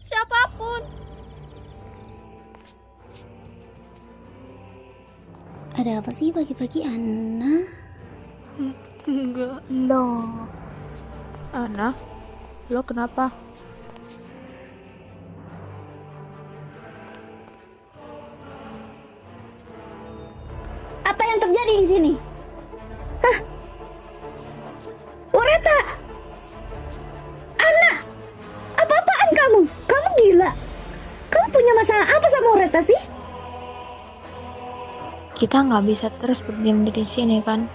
siapapun. Ada apa sih pagi-pagi, Ana? Enggak. Loh, Ana, lo kenapa? apa yang terjadi di sini? Hah? Oreta! Ana! Apa-apaan kamu? Kamu gila? Kamu punya masalah apa sama Oreta sih? Kita nggak bisa terus berdiam di sini kan?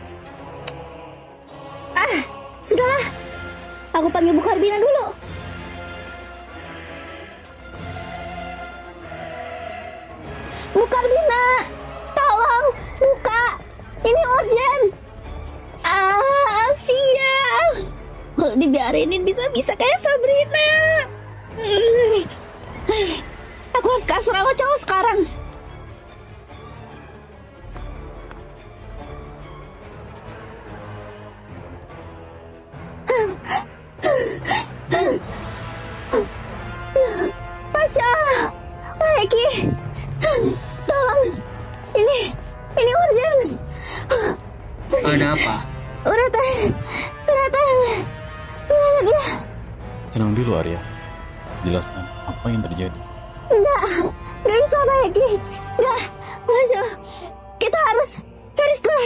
Sudahlah, aku panggil Bu Karbina dulu. Bu Karbina, tolong buka. Ini urgent. Sial. Kalau dibiarinin bisa-bisa kayak Sabrina. Aku harus ke asrama cowok sekarang. Pasha, Eki, tolong. Ini urgent. Ada apa? Ureta dia. Tenang dulu Arya, jelaskan apa yang terjadi. Enggak bisa Eki. Enggak, Pasha. Kita harus ke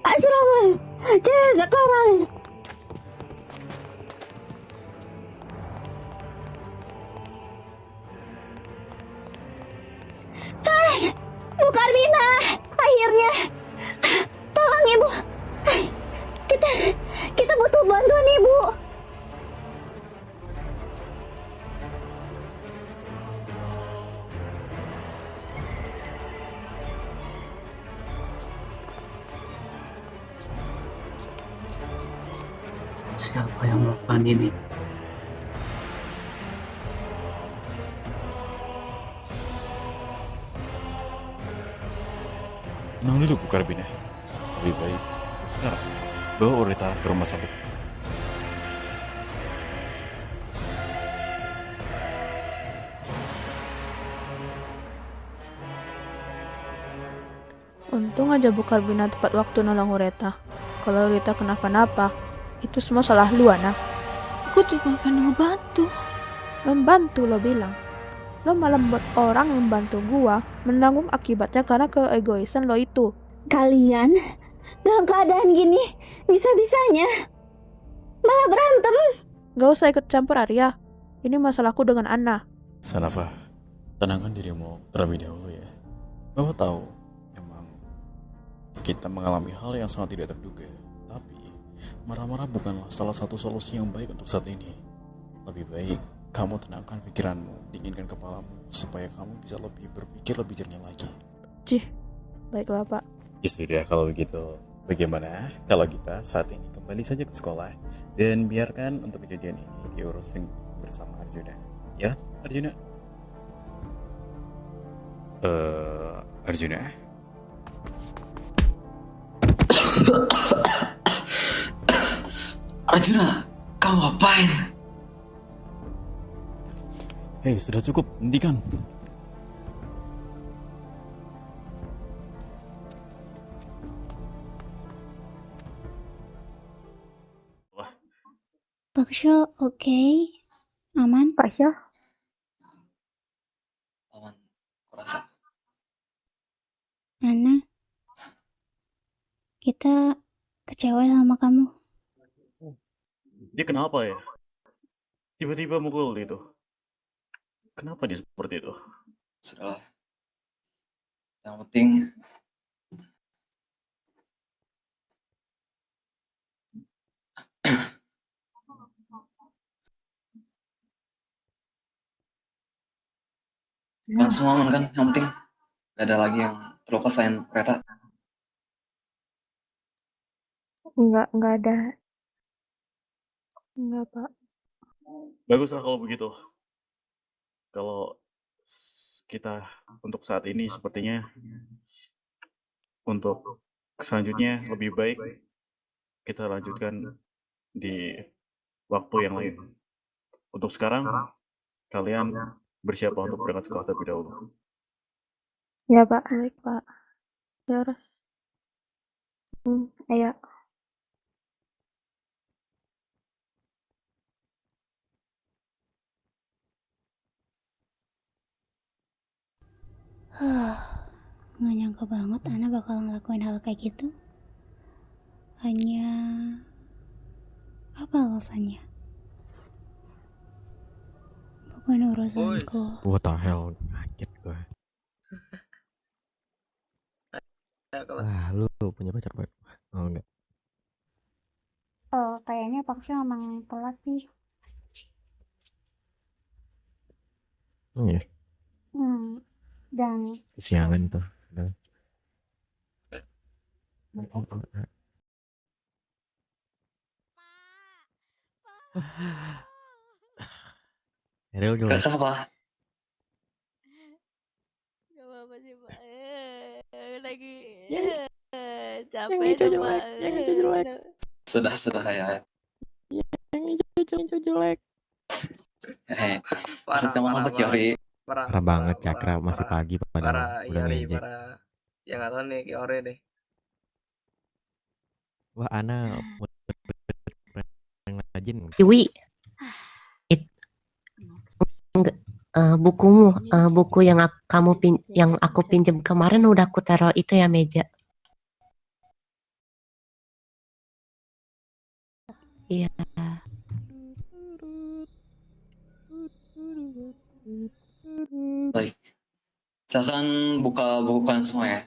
asrama cewek sekarang. Bu Karbina, akhirnya. Tolong Ibu. Kita butuh bantuan Ibu. Siapa yang melakukan ini? Tenang dulu Bu Karbina, lebih baik sekarang bawa Oreta ke rumah sakit. Untung aja Bu Karbina tepat waktu nolong Oreta. Kalau Rita kenapa-napa, itu semua salah lu, Ana. Aku cuma akan ngebantu. Membantu lo bilang. Lo malah membuat orang yang membantu gua menanggung akibatnya karena keegoisan lo itu. Kalian dalam keadaan gini bisa-bisanya malah berantem. Gak usah ikut campur, Arya. Ini masalahku dengan Ana. Sanafa, tenangkan dirimu terlebih dahulu ya. Bapak tahu, memang kita mengalami hal yang sangat tidak terduga. Tapi, marah-marah bukanlah salah satu solusi yang baik untuk saat ini. Lebih baik kamu tenangkan pikiranmu, dinginkan kepalamu, supaya kamu bisa lebih berpikir lebih jernih lagi. Cih, baiklah Pak. Ya sudah, kalau begitu bagaimana kalau kita saat ini kembali saja ke sekolah dan biarkan untuk kejadian ini diurus bersama Arjuna. Ya, Arjuna? Arjuna? Arjuna, kamu ngapain? Hei, sudah cukup, hentikan. Baksho, oke? Aman? Pasha? Aman, kurasa. Ana, kita kecewa sama kamu. Dia kenapa ya? Tiba-tiba mukul itu. Kenapa dia seperti itu? Sudahlah. Yang penting kan semua aman kan? Yang penting gak ada lagi yang terluka selain kereta. Enggak ada. Enggak, Pak. Baguslah kalau begitu. Kalau kita untuk saat ini sepertinya untuk selanjutnya lebih baik kita lanjutkan di waktu yang lain. Untuk sekarang kalian bersiap untuk berangkat sekolah terlebih dahulu. Ya Pak. Baik Pak. Terus. Ayo. Nggak nyangka banget Ana bakal ngelakuin hal kayak gitu. Hanya apa alasannya? Bukan urusanku. What the hell, kaget gue. Wah, lu punya pacar baru? Oh enggak. Oh, kayaknya Paksha emang telat sih. Oh iya, Dan kesiangan tuh. Ariel gimana? Kenapa? Gak apa-apa sih Pak. Lagi Yang capek hijau tuh jelek, Pak. yang hijau jelek, Sudah ya. yang hijau jelek. Maksudnya mau apa Kiori? Parah banget, Cakra masih pagi padahal udah ngejek. Ya nggak tahu nih Kiore deh. Wah, Ana yang rajin. Dewi, bukumu, buku yang aku pinjam kemarin udah aku taruh itu ya meja. Iya. Baik. Silakan buka buku kalian semua ya.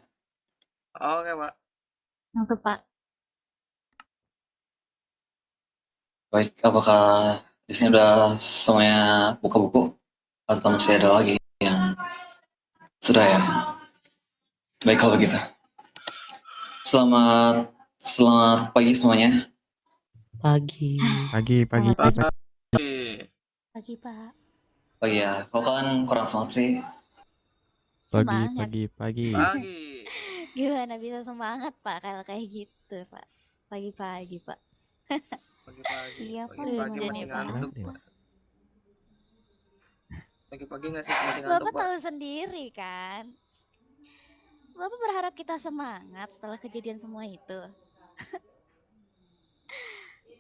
Oke Pak. Oke Pak. Baik, apakah di sini udah semuanya buka buku atau masih ada lagi yang sudah ya? Baik kalau begitu. Selamat pagi semuanya. Pagi. Pagi. Pagi Pak. Pagi ya. Kalau kalian kurang semangat sih. Pagi. Gimana bisa semangat Pak kalau kayak gitu Pak? Pagi-pagi Pak. Iya Pak. Pagi-pagi Jadi masih Pak. ngantuk Pak. Pagi-pagi masih ngantuk Bapak Pak. tahu sendiri kan. Bapak berharap kita semangat setelah kejadian semua itu.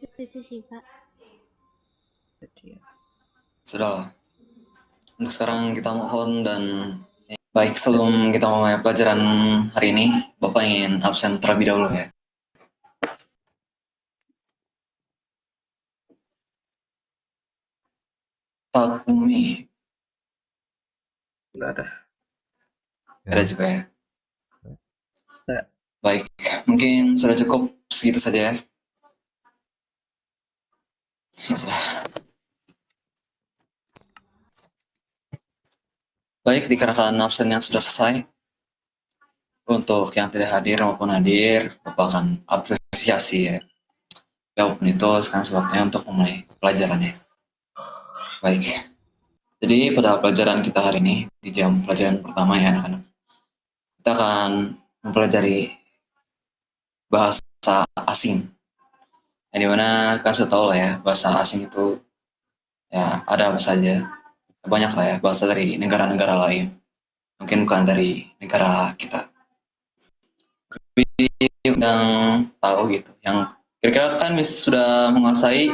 Itu sih Pak. Sudahlah. Untuk sekarang kita mohon dan baik, sebelum kita mulai pelajaran hari ini, Bapak ingin absen terlebih dahulu ya. Takumi. Nggak ada. Ada juga ya. Ya. Baik, mungkin sudah cukup segitu saja ya. Ya sudah. Baik, dikarenakan absen yang sudah selesai, untuk yang tidak hadir maupun hadir, Bapak akan apresiasi ya. Apapun itu, sekarang waktunya untuk memulai pelajarannya. Baik, jadi pada pelajaran kita hari ini, di jam pelajaran pertama ya anak-anak, kita akan mempelajari bahasa asing. Yang dimana kan sudah tahu lah ya, bahasa asing itu ya ada apa saja. Banyak lah ya bahasa dari negara-negara lain, mungkin bukan dari negara kita, tapi yang tahu gitu, yang kira-kira kan sudah menguasai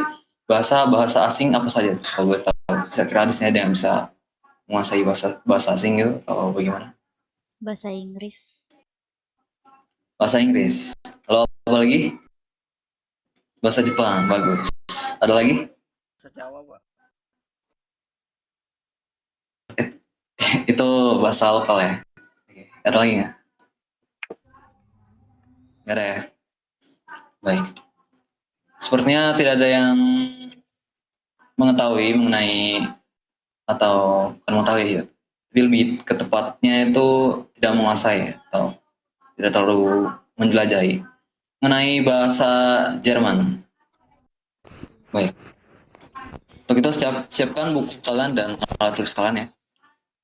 bahasa asing apa saja kalau boleh tahu. Saya kira di sini ada yang bisa menguasai bahasa asing gitu atau bagaimana? Bahasa Inggris. Bahasa Inggris. Kalau apa lagi? Bahasa Jepang, bagus. Ada lagi? Bahasa Jawa Pak. Itu bahasa lokal ya. Oke. Ada lagi nggak? Nggak ada ya. Baik. Sepertinya tidak ada yang mengetahui mengenai atau bukan mengetahui ya, tapi lebih ke tepatnya itu tidak menguasai atau tidak terlalu menjelajahi mengenai bahasa Jerman. Baik. Untuk itu siapkan buku kalian dan alat tulis kalian ya.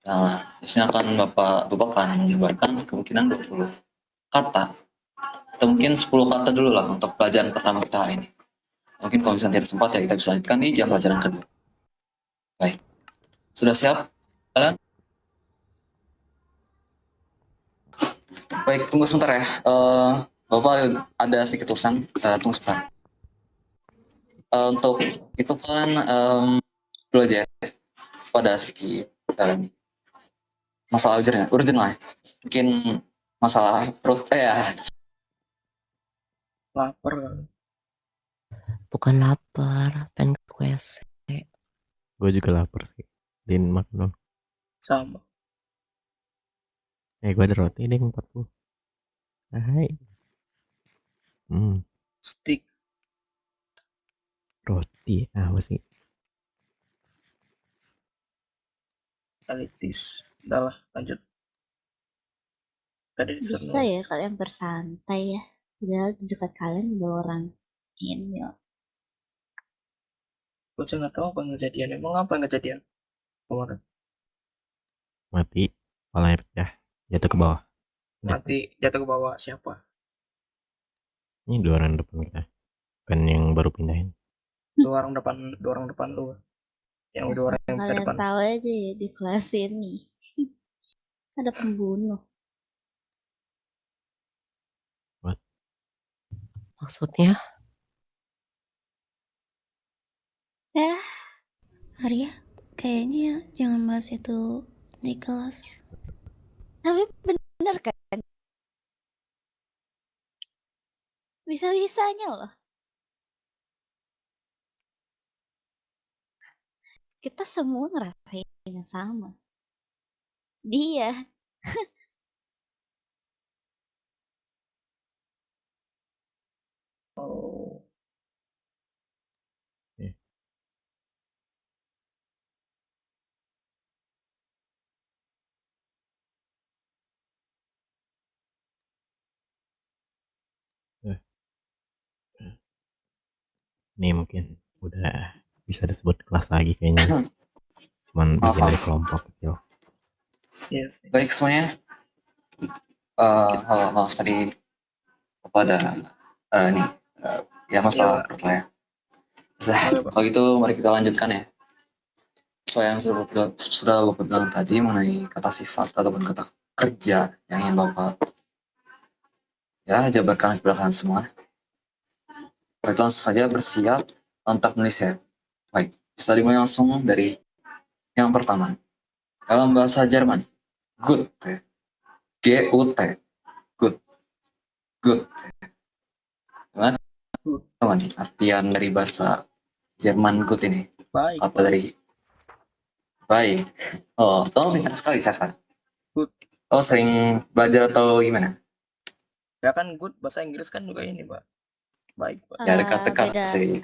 Nah, di sini akan Bapak akan menjabarkan kemungkinan 20 kata atau mungkin 10 kata dulu lah untuk pelajaran pertama kita hari ini. Mungkin kalau misalnya tidak sempat ya kita bisa lanjutkan di jam pelajaran kedua. Baik. Sudah siap kalian? Baik, tunggu sebentar ya. Bapak ada sedikit urusan. Tunggu sebentar. Untuk itu kalian dulu aja ya. Pada sedikit masalah urgent lah. Mungkin masalah perut ya. Lapar kali. Bukan lapar, pengen ke WC. Gue juga lapar sih. Din makan dong. Sama. Gue ada roti deh 40. Hai. Stick. Roti apa sih? Elitis. Udah lah, lanjut. Tadi Bisa ya kalian bersantai ya. Padahal di dekat kalian ada orang ini. Gue nggak tahu apa yang kejadian. Emang apa yang kejadian kemarin? Mati. Kepalanya pecah. Jatuh ke bawah. Mati jatuh ke bawah siapa? Ini 2 orang depan kita. Kan yang baru pindahin. 2 orang depan lu. Yang 2 orang yang bisa Kalian depan. tahu aja ya di kelas ini ada pembunuh. Maksudnya? Arya, kayaknya jangan bahas itu di kelas. Tapi bener kan? Bisa-bisanya loh. Kita semua ngerasain yang sama. Dia. Oh. Ini mungkin udah bisa disebut kelas lagi kayaknya. Cuman bikin dari kelompok kecil. Yes. Baik semuanya. Halo, maaf tadi pada ya masalah perut lah ya. Kalau gitu mari kita lanjutkan ya. Sesuai yang sudah Bapak bilang tadi mengenai kata sifat ataupun kata kerja yang ingin Bapak ya jabarkan ke belakang semua. Baik, langsung saja bersiap untuk menulis ya. Baik, bisa dimulai langsung dari yang pertama. Dalam bahasa Jerman, gut, G-U-T, good, good. Gimana? Tahu nih artian dari bahasa Jerman good ini? Baik. Kata dari baik. Oh, tahu pintar sekali Cakra. Good. Oh, sering belajar atau gimana? Ya kan good bahasa Inggris kan juga ini, Pak. Baik, Pak. Ya dekat-dekat sih.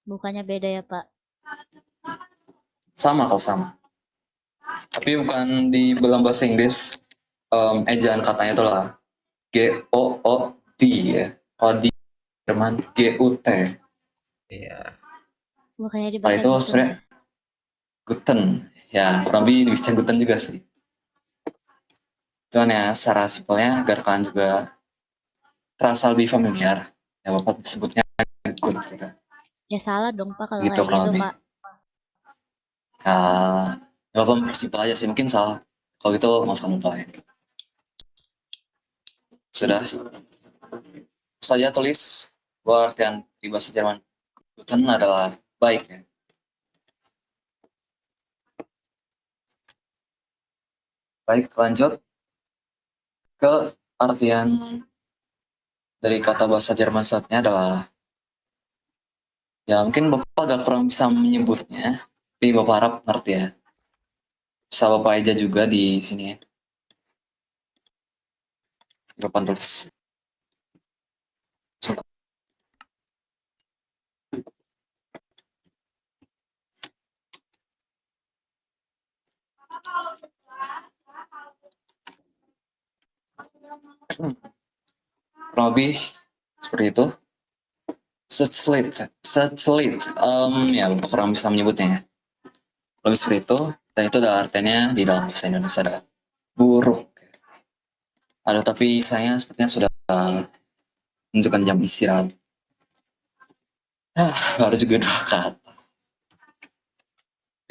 Bukannya beda ya, Pak? Sama kau sama. Tapi bukan di dalam bahasa Inggris ejaan katanya itu lah G-O-O-D ya. Kalau di Jerman G-U-T. Iya. Bukannya di Nah, bahasa itu sebenarnya Guten. Ya, kurang lebih bisa Guten juga sih. Cuman ya secara simpelnya agar kalian juga terasa lebih familiar. Ya Bapak disebutnya good gitu. Ya salah dong Pak kalau Gitu kayak kurang gitu lebih. Pak. Ya, Bapak mempersimpel aja sih, mungkin salah. Kalau gitu maafkan Bapak ya. Sudah. Saja tulis bahwa artian di bahasa Jerman Guten adalah baik ya. Baik, lanjut ke artian dari kata bahasa Jerman saatnya adalah ya mungkin Bapak agak kurang bisa menyebutnya, tapi Bapak harap ngerti ya. Bisa Bapak aja juga di sini ya. Di papan tulis. Coba. Kurang lebih seperti itu. Satelit, ya Bapak kurang bisa menyebutnya ya. Lebih seperti itu, dan itu adalah artinya di dalam bahasa Indonesia adalah buruk. Aduh, tapi saya sepertinya sudah menunjukkan jam istirahat. Baru juga 2 kata.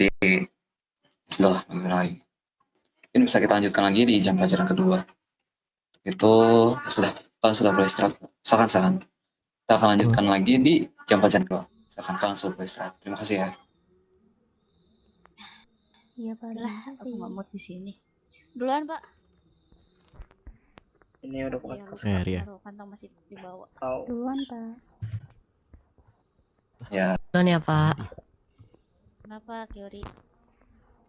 Tapi sudah lagi. Mungkin bisa kita lanjutkan lagi di jam pelajaran kedua. Itu sudah, kalian sudah boleh istirahat. Silakan. Kita akan lanjutkan lagi di jam pelajaran kedua. Silakan kalian sudah boleh istirahat. Terima kasih ya. Iya Pak, Lah, terima aku kasih. nggak mau di sini. Duluan, Pak. Ini udah Iya, podcast. lupa. Ria. Taruh kantong masih dibawa. Duluan Pak. Ya, Duluan ya Pak. Kenapa, Kyori?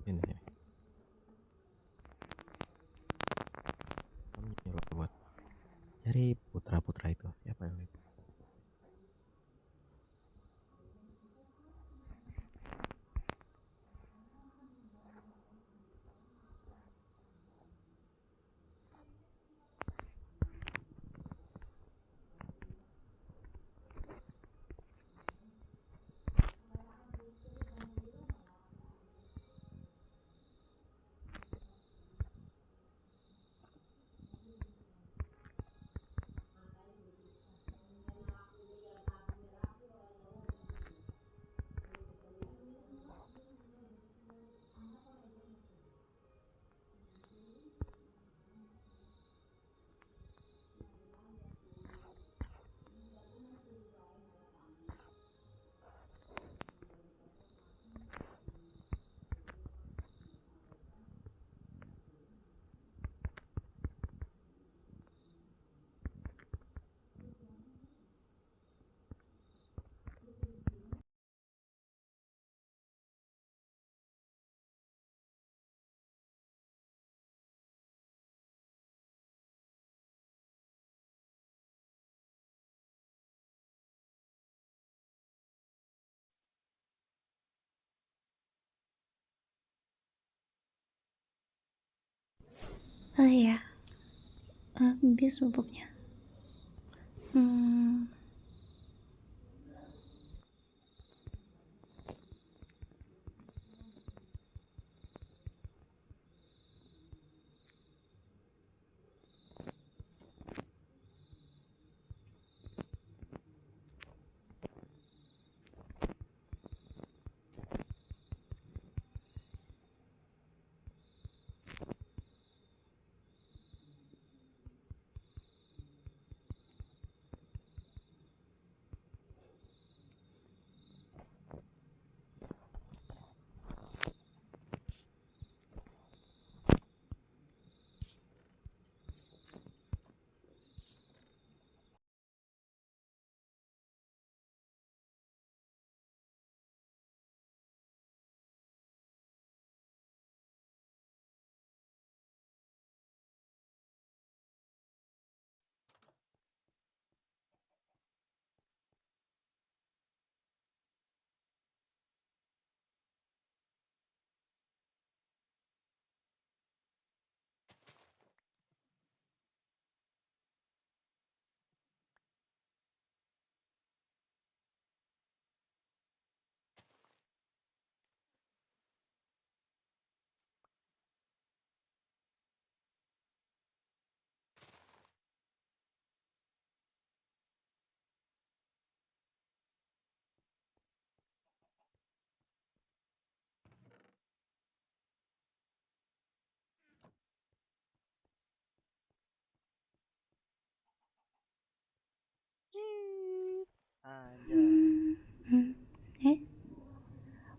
Ini. Kamu nyuruh buat cari putra-putra itu. Siapa yang itu? Oh iya, habis bubuknya.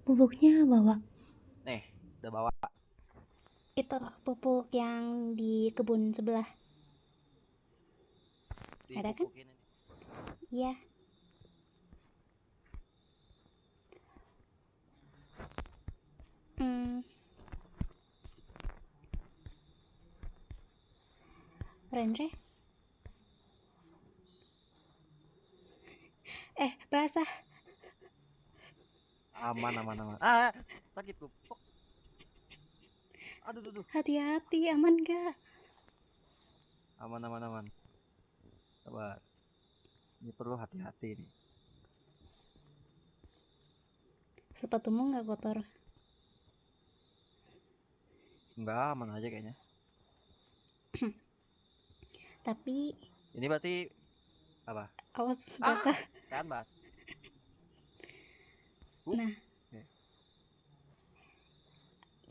Bubuknya bawa. Nih, udah bawa. Itu pupuk yang di kebun sebelah. Ada kan? Dipupukin ini. Iya. Rendre? Basah. Aman. Sakit gue. Aduh. Hati-hati, aman gak? Aman. Sabar. Ini perlu hati-hati nih. Sepatumu gak kotor? Enggak, aman aja kayaknya. Tapi Ini berarti apa? awas basah. Kan bas. Nah.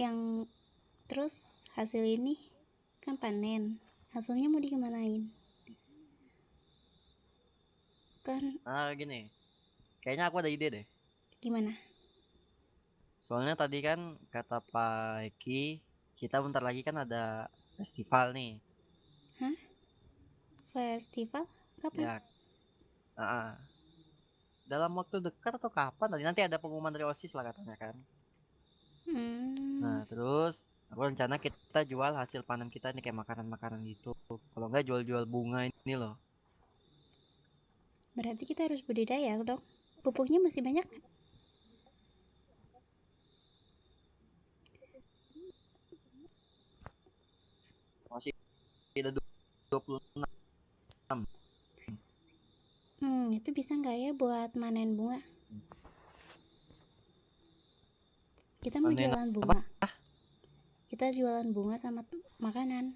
Yang terus hasil ini kan panen. Hasilnya mau dikemanain? Kan Gini, kayaknya aku ada ide deh. gimana? Soalnya tadi kan kata Pak Eki, kita bentar lagi kan ada festival nih. Hah? Festival? Kapan? Ya, dalam waktu dekat atau kapan tadi? Nanti ada pengumuman dari OSIS lah katanya kan. Nah, terus aku rencana kita jual hasil panen kita nih kayak makanan-makanan gitu. Kalau nggak jual-jual bunga ini loh. Berarti kita harus budidaya dong. Pupuknya masih banyak kan? Masih ada 26. Itu bisa nggak ya buat manen bunga? Kita mau Panen jualan bunga. Kita jualan bunga sama makanan.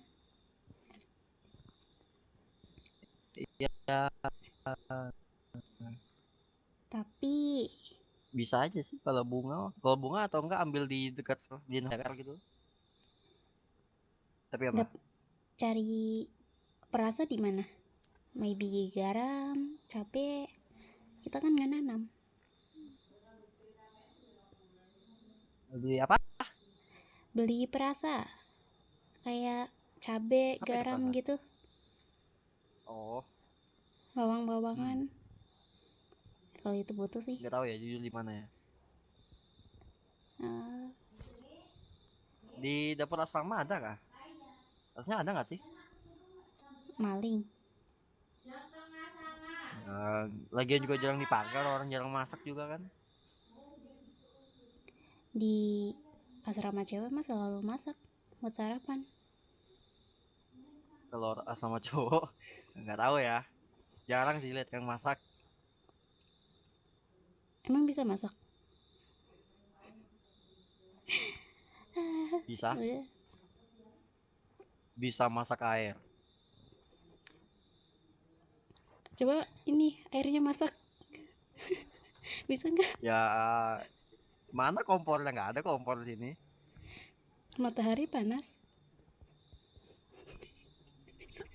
Iya, Tapi bisa aja sih kalau bunga. Kalau bunga atau enggak ambil di dekat di negara gitu. Tapi apa? cari perasa di mana? Maybe garam, cabai. Kita kan nggak nanam. Beli apa? Beli perasa. Kayak cabai, Apa itu garam perasa? gitu. Oh, Bawang-bawangan. Kalau itu butuh sih. nggak tahu ya jujur di mana ya. Di dapur asrama ada kah? Harusnya ada nggak sih? Maling. Lagian juga jarang dipakai, orang jarang masak juga kan. Di asrama cewek mah selalu masak buat sarapan. Kalau asrama cowok nggak tahu ya. Jarang sih lihat yang masak. Emang bisa masak? Bisa? Udah. Bisa masak air. Coba ini airnya masak. Bisa nggak? Ya mana kompornya, nggak ada kompor di sini. Matahari panas.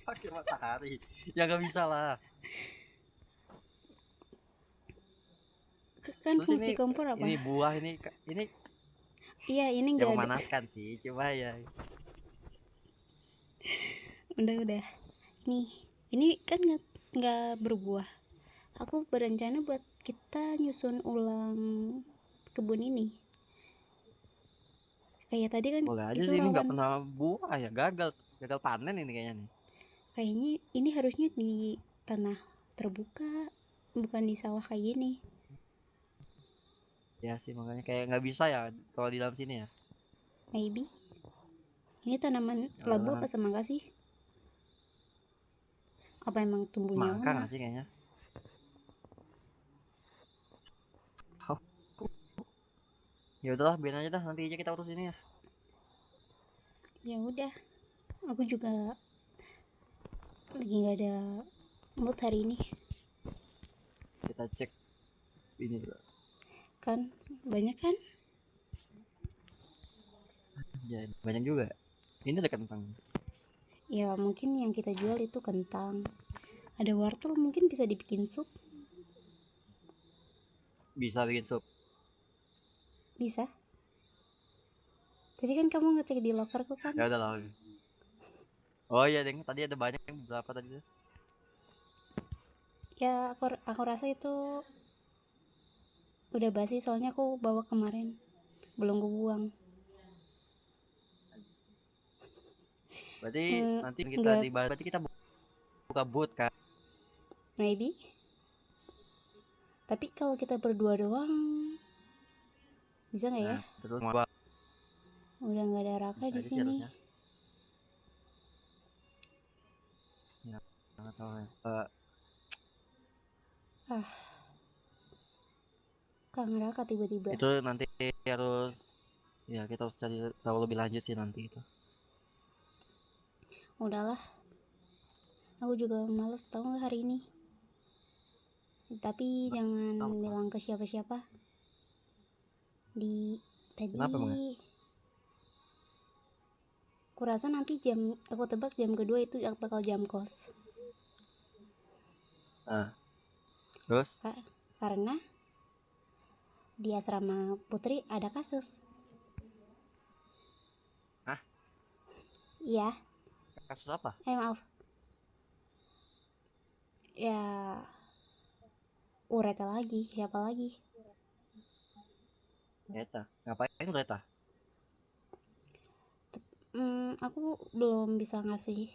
Pakai matahari. Ya nggak bisa lah. Kan Terus fungsi ini, kompor apa? ini buah ini Iya, ini ya nggak ada. memanaskan sih, coba ya. Udah. Nih, ini kan nggak berbuah. Aku berencana buat kita nyusun ulang kebun ini. Kayak tadi kan Boleh aja itu sih, ini nggak rawan. pernah buah ya, gagal panen ini kayaknya nih. Kayaknya ini harusnya di tanah terbuka, bukan di sawah kayak gini. Ya sih makanya kayak nggak bisa ya kalau di dalam sini ya. Maybe. Ini tanaman labu apa semangka sih? Apa emang tumbuhnya Semangka lama? nggak sih kayaknya? Ya udahlah, biarin aja dah, nanti aja kita urus ini ya. Ya udah, aku juga lagi nggak ada mood hari ini. Kita cek ini dulu. Kan banyak kan? Ya, banyak juga. Ini ada kentang. Ya mungkin yang kita jual itu kentang. Ada wortel, mungkin bisa dibikin sup. Bisa bikin sup. Bisa. Tadi kan kamu ngecek di lokerku kan? Ya udah lah. Oh iya deng, tadi ada banyak yang berapa tadi tuh? Ya aku rasa itu udah basi, soalnya aku bawa kemarin, belum gue buang. Berarti nanti kita enggak. berarti kita buka booth kan? Maybe. Tapi kalau kita berdua doang, bisa nggak ya? Terus Udah nggak ada Raka di sini. Ya, nggak tahu ya. Kang Raka tiba-tiba. Itu nanti harus, ya kita harus cari tahu lebih lanjut sih nanti itu. Udahlah, aku juga males tahu nggak hari ini. Tapi jangan bilang ke siapa-siapa. Tadi Kenapa, Bang? Aku rasa nanti aku tebak jam kedua itu bakal jam kos. Terus? Karena di asrama Putri ada kasus. Hah? Iya. Kasus apa? Maaf. Ya, Ureta lagi. Siapa lagi? Ureta. Ngapain Ureta? Aku belum bisa ngasih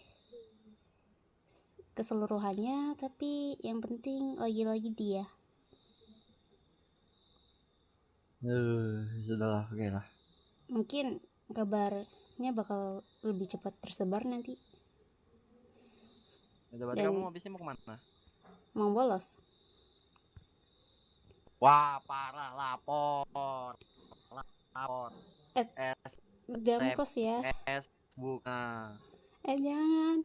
keseluruhannya, tapi yang penting lagi-lagi dia. Sudahlah, oke lah. Mungkin kabarnya bakal lebih cepat tersebar nanti. Berarti kamu habisnya mau kemana? Mau bolos. Wah, parah, lapor. Jam kos ya. Bukan. Jangan.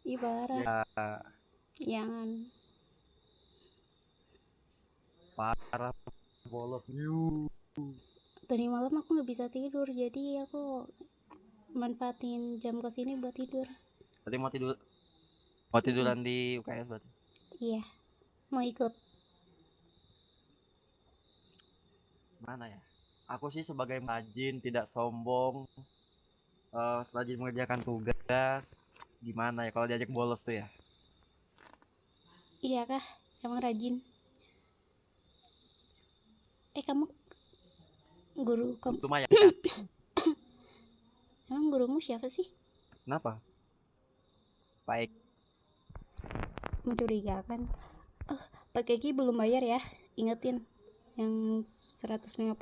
Ibarat. Ya. Jangan. Parah, bolos. Tadi malam aku nggak bisa tidur, jadi aku manfaatin jam kos ini buat tidur. Tadi mau tiduran di UKS berarti? Iya, mau ikut. Mana ya? Aku sih sebagai rajin, tidak sombong, rajin mengerjakan tugas. Gimana ya kalau diajak bolos tuh ya? Iya kah? Emang rajin? Kamu guru kamu lumayan kan? Emang gurumu siapa sih? Kenapa? Baik. Mencurigakan. Pak Keki belum bayar ya, ingetin yang 150.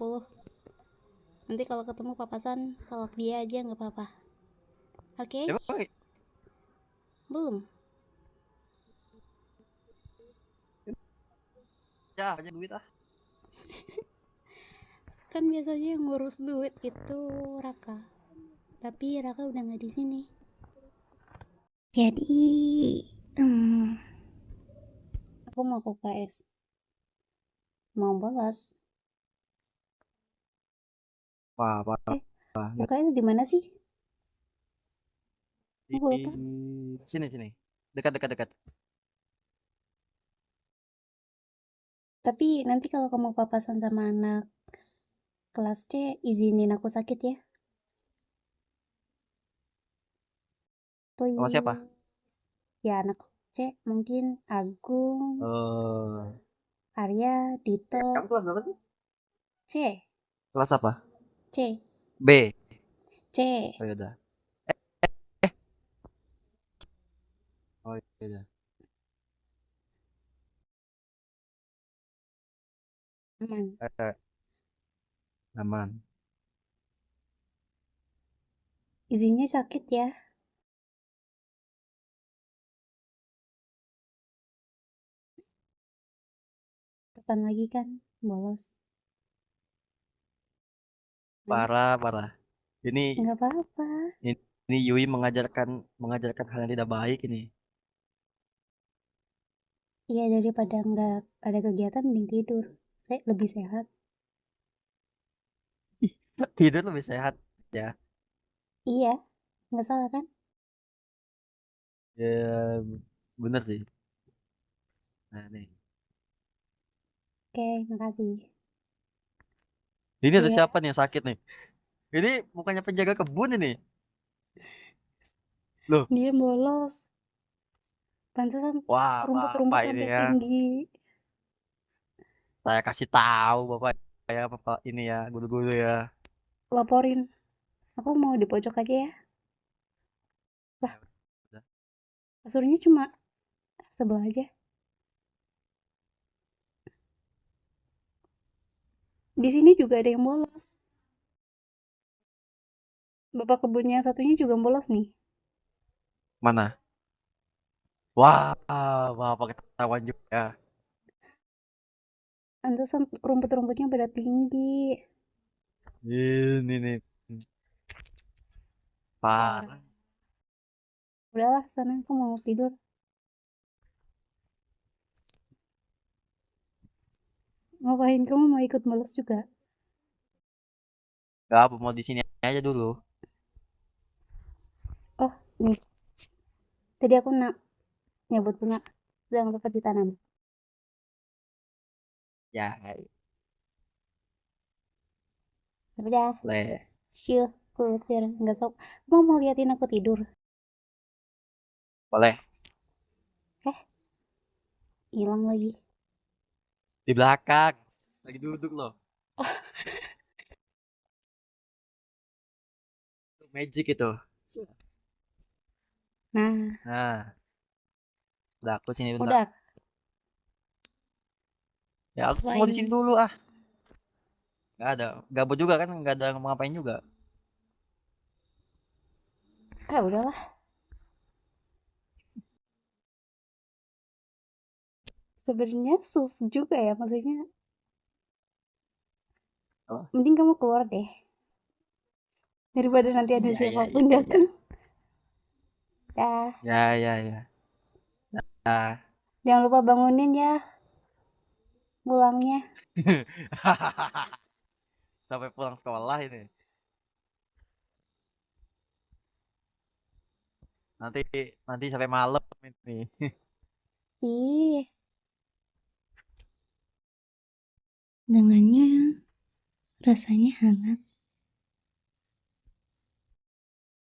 Nanti kalau ketemu papasan tolak dia aja nggak apa-apa. Oke? Belum. Ya, banyak duit ah. Kan biasanya yang ngurus duit itu Raka. Tapi Raka udah nggak di sini. Jadi, aku mau ke UKS. Mau bolos. Wah. UKS di mana sih? Di sini. Dekat. Tapi nanti kalau kamu papasan sama anak kelas C, izinin aku sakit ya. Sama siapa? Ya anak C mungkin Agung, Arya, Dito. Kamu kelas berapa sih? C. Kelas apa? C. B. C. Oh yaudah. Oh yaudah. Aman. Aman. Izinnya sakit ya. Kapan lagi kan bolos? Parah. Ini nggak apa-apa. Ini Yui mengajarkan hal yang tidak baik ini. Iya, daripada nggak ada kegiatan mending tidur. Saya lebih sehat. Tidur lebih sehat ya. Iya, nggak salah kan? Ya, bener sih. Nah nih. Oke, makasih. Ini ada siapa nih yang sakit nih? Ini bukannya penjaga kebun ini? Loh. Dia bolos. Pantesan rumput-rumput sampai ya? tinggi. Saya kasih tahu Bapak ya, Bapak ini ya, guru-guru ya. Laporin. Aku mau di pojok aja ya. Lah. Kasurnya cuma sebelah aja. Di sini juga ada yang bolos. Bapak kebunnya satunya juga bolos nih. Mana? Wah, Bapak ketahuan juga. Pantesan rumput-rumputnya pada tinggi. Ini nih. Parah. Udahlah, sana aku mau tidur. Ngapain kamu mau ikut bolos juga? Gak apa, mau di sini aja dulu. Nih, tadi aku nyebut bunga, jangan lupa ditanam. Ya, Udah, boleh. chill, kusir, nggak sok. Mau liatin aku tidur? Boleh. Hilang lagi. Di belakang. Lagi duduk loh. Magic itu. Nah, Nah, udah aku sini bentar. udah. Ya aku mau di sini dulu ah. Gak ada, gabut juga kan, nggak ada ngapa-ngapain juga. Ah, udahlah. Sebenarnya sus juga ya, maksudnya. Oh. Mending kamu keluar deh. Daripada nanti ada siapapun ya. datang. Dah. Ya. Nah. Jangan lupa bangunin ya. Pulangnya. Sampai pulang sekolah ini. Nanti sampai malam ini. Ih. Dengannya rasanya hangat.